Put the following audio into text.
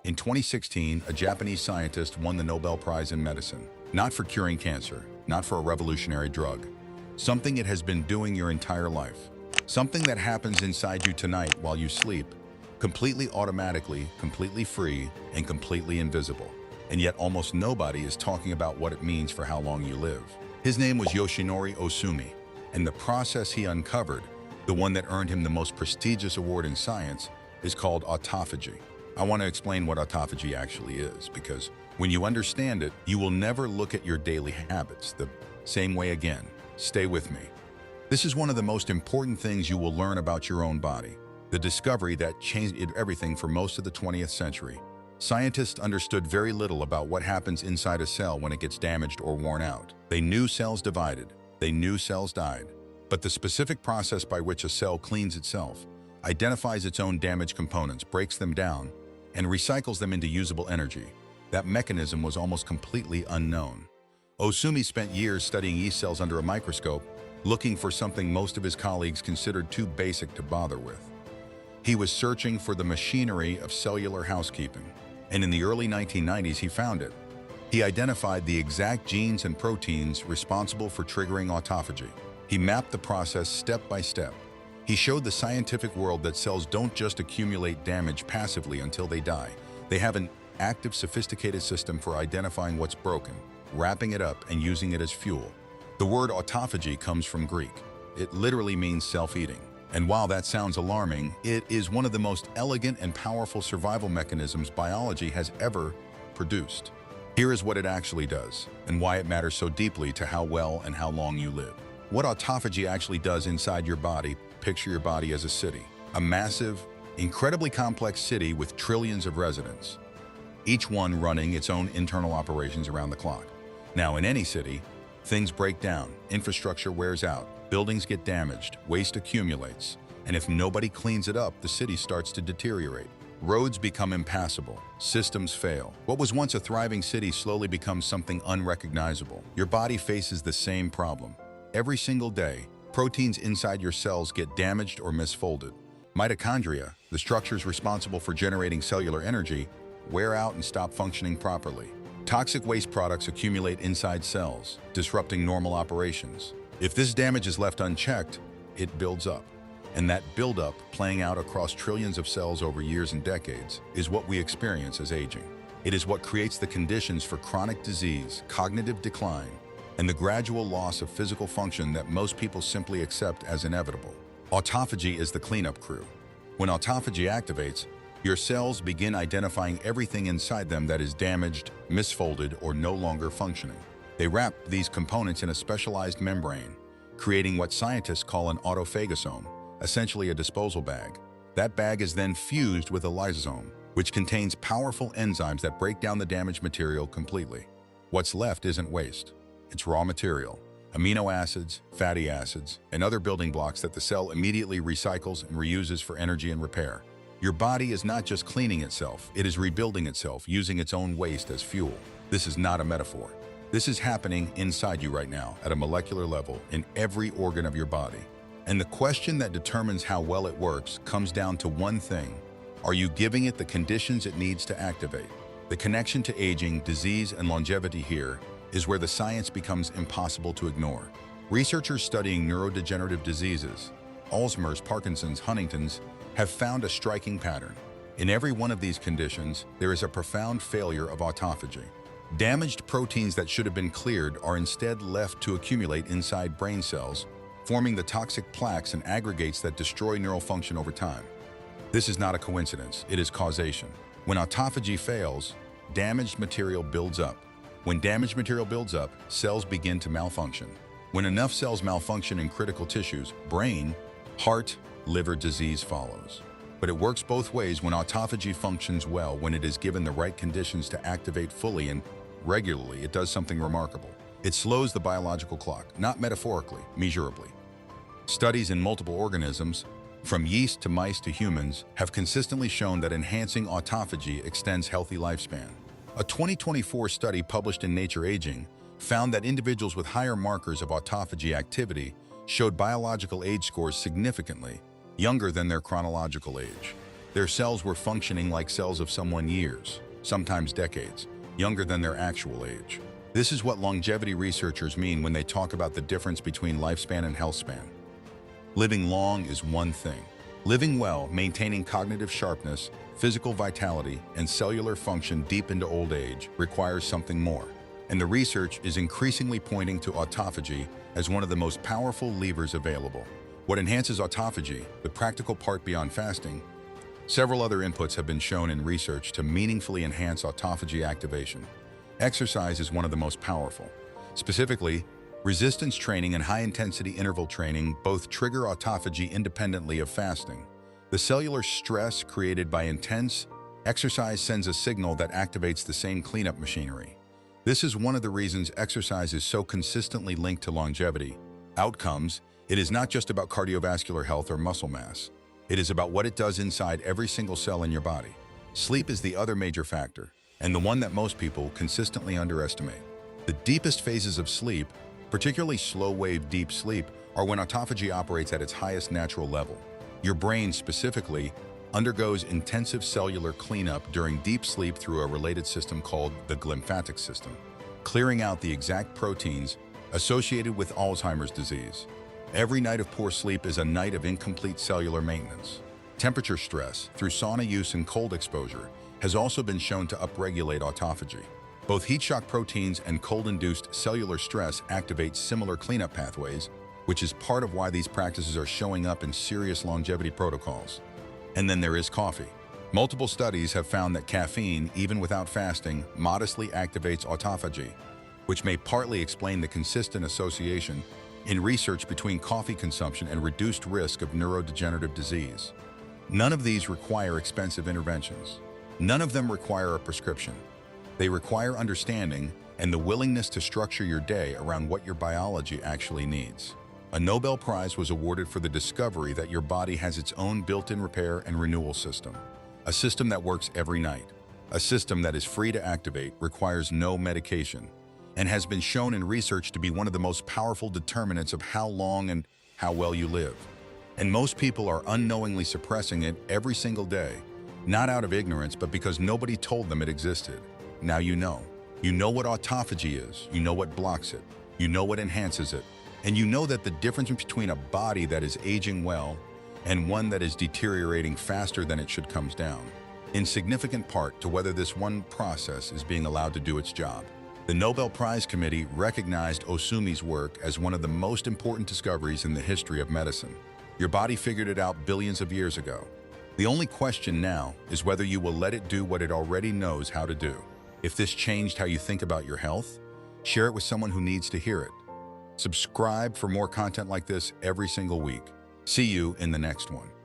In 2016, a Japanese scientist won the Nobel Prize in medicine, not for curing cancer, not for a revolutionary drug, something it has been doing your entire life, something that happens inside you tonight while you sleep, completely automatically, completely free, and completely invisible. And yet almost nobody is talking about what it means for how long you live. His name was Yoshinori Ohsumi, and the process he uncovered, the one that earned him the most prestigious award in science, is called autophagy. I want to explain what autophagy actually is, because when you understand it, you will never look at your daily habits the same way again. Stay with me. This is one of the most important things you will learn about your own body, the discovery that changed everything for most of the 20th century. Scientists understood very little about what happens inside a cell when it gets damaged or worn out. They knew cells divided, they knew cells died, but the specific process by which a cell cleans itself, identifies its own damaged components, breaks them down, and recycles them into usable energy, that mechanism was almost completely unknown. Ohsumi spent years studying yeast cells under a microscope, looking for something most of his colleagues considered too basic to bother with. He was searching for the machinery of cellular housekeeping, and in the early 1990s he found it. He identified the exact genes and proteins responsible for triggering autophagy. He mapped the process step by step. He showed the scientific world that cells don't just accumulate damage passively until they die. They have an active, sophisticated system for identifying what's broken, wrapping it up, and using it as fuel. The word autophagy comes from Greek. It literally means self-eating. And while that sounds alarming, it is one of the most elegant and powerful survival mechanisms biology has ever produced. Here is what it actually does, and why it matters so deeply to how well and how long you live. What autophagy actually does inside your body: picture your body as a city, a massive, incredibly complex city with trillions of residents, each one running its own internal operations around the clock. Now, in any city, things break down, infrastructure wears out, buildings get damaged, waste accumulates, and if nobody cleans it up, the city starts to deteriorate. Roads become impassable, systems fail. What was once a thriving city slowly becomes something unrecognizable. Your body faces the same problem. Every single day, proteins inside your cells get damaged or misfolded. Mitochondria, the structures responsible for generating cellular energy, wear out and stop functioning properly. Toxic waste products accumulate inside cells, disrupting normal operations. If this damage is left unchecked, it builds up. And that buildup, playing out across trillions of cells over years and decades, is what we experience as aging. It is what creates the conditions for chronic disease, cognitive decline, and the gradual loss of physical function that most people simply accept as inevitable. Autophagy is the cleanup crew. When autophagy activates, your cells begin identifying everything inside them that is damaged, misfolded, or no longer functioning. They wrap these components in a specialized membrane, creating what scientists call an autophagosome, essentially a disposal bag. That bag is then fused with a lysosome, which contains powerful enzymes that break down the damaged material completely. What's left isn't waste. It's raw material, amino acids, fatty acids, and other building blocks that the cell immediately recycles and reuses for energy and repair. Your body is not just cleaning itself, it is rebuilding itself, using its own waste as fuel. This is not a metaphor. This is happening inside you right now, at a molecular level, in every organ of your body. And the question that determines how well it works comes down to one thing: are you giving it the conditions it needs to activate? The connection to aging, disease, and longevity here is where the science becomes impossible to ignore. Researchers studying neurodegenerative diseases, Alzheimer's, Parkinson's, Huntington's, have found a striking pattern. In every one of these conditions, there is a profound failure of autophagy. Damaged proteins that should have been cleared are instead left to accumulate inside brain cells, forming the toxic plaques and aggregates that destroy neural function over time. This is not a coincidence, it is causation. When autophagy fails, damaged material builds up. When damaged material builds up, cells begin to malfunction. When enough cells malfunction in critical tissues, brain, heart, liver disease follows. But it works both ways. When autophagy functions well, when it is given the right conditions to activate fully and regularly, it does something remarkable. It slows the biological clock, not metaphorically, measurably. Studies in multiple organisms, from yeast to mice to humans, have consistently shown that enhancing autophagy extends healthy lifespan. A 2024 study published in Nature Aging found that individuals with higher markers of autophagy activity showed biological age scores significantly younger than their chronological age. Their cells were functioning like cells of someone years, sometimes decades, younger than their actual age. This is what longevity researchers mean when they talk about the difference between lifespan and healthspan. Living long is one thing. Living well, maintaining cognitive sharpness, physical vitality, and cellular function deep into old age requires something more. And the research is increasingly pointing to autophagy as one of the most powerful levers available. What enhances autophagy, the practical part beyond fasting? Several other inputs have been shown in research to meaningfully enhance autophagy activation. Exercise is one of the most powerful. Specifically, resistance training and high-intensity interval training both trigger autophagy independently of fasting. The cellular stress created by intense exercise sends a signal that activates the same cleanup machinery. This is one of the reasons exercise is so consistently linked to longevity outcomes. It is not just about cardiovascular health or muscle mass. It is about what it does inside every single cell in your body. Sleep is the other major factor, and the one that most people consistently underestimate. The deepest phases of sleep, particularly slow-wave deep sleep, are when autophagy operates at its highest natural level. Your brain specifically undergoes intensive cellular cleanup during deep sleep through a related system called the glymphatic system, clearing out the exact proteins associated with Alzheimer's disease. Every night of poor sleep is a night of incomplete cellular maintenance. Temperature stress, through sauna use and cold exposure, has also been shown to upregulate autophagy. Both heat shock proteins and cold-induced cellular stress activate similar cleanup pathways, which is part of why these practices are showing up in serious longevity protocols. And then there is coffee. Multiple studies have found that caffeine, even without fasting, modestly activates autophagy, which may partly explain the consistent association in research between coffee consumption and reduced risk of neurodegenerative disease. None of these require expensive interventions. None of them require a prescription. They require understanding and the willingness to structure your day around what your biology actually needs. A Nobel Prize was awarded for the discovery that your body has its own built-in repair and renewal system. A system that works every night. A system that is free to activate, requires no medication, and has been shown in research to be one of the most powerful determinants of how long and how well you live. And most people are unknowingly suppressing it every single day, not out of ignorance, but because nobody told them it existed. Now you know. You know what autophagy is, you know what blocks it, you know what enhances it, and you know that the difference between a body that is aging well and one that is deteriorating faster than it should comes down, in significant part to whether this one process is being allowed to do its job. The Nobel Prize Committee recognized Osumi's work as one of the most important discoveries in the history of medicine. Your body figured it out billions of years ago. The only question now is whether you will let it do what it already knows how to do. If this changed how you think about your health, share it with someone who needs to hear it. Subscribe for more content like this every single week. See you in the next one.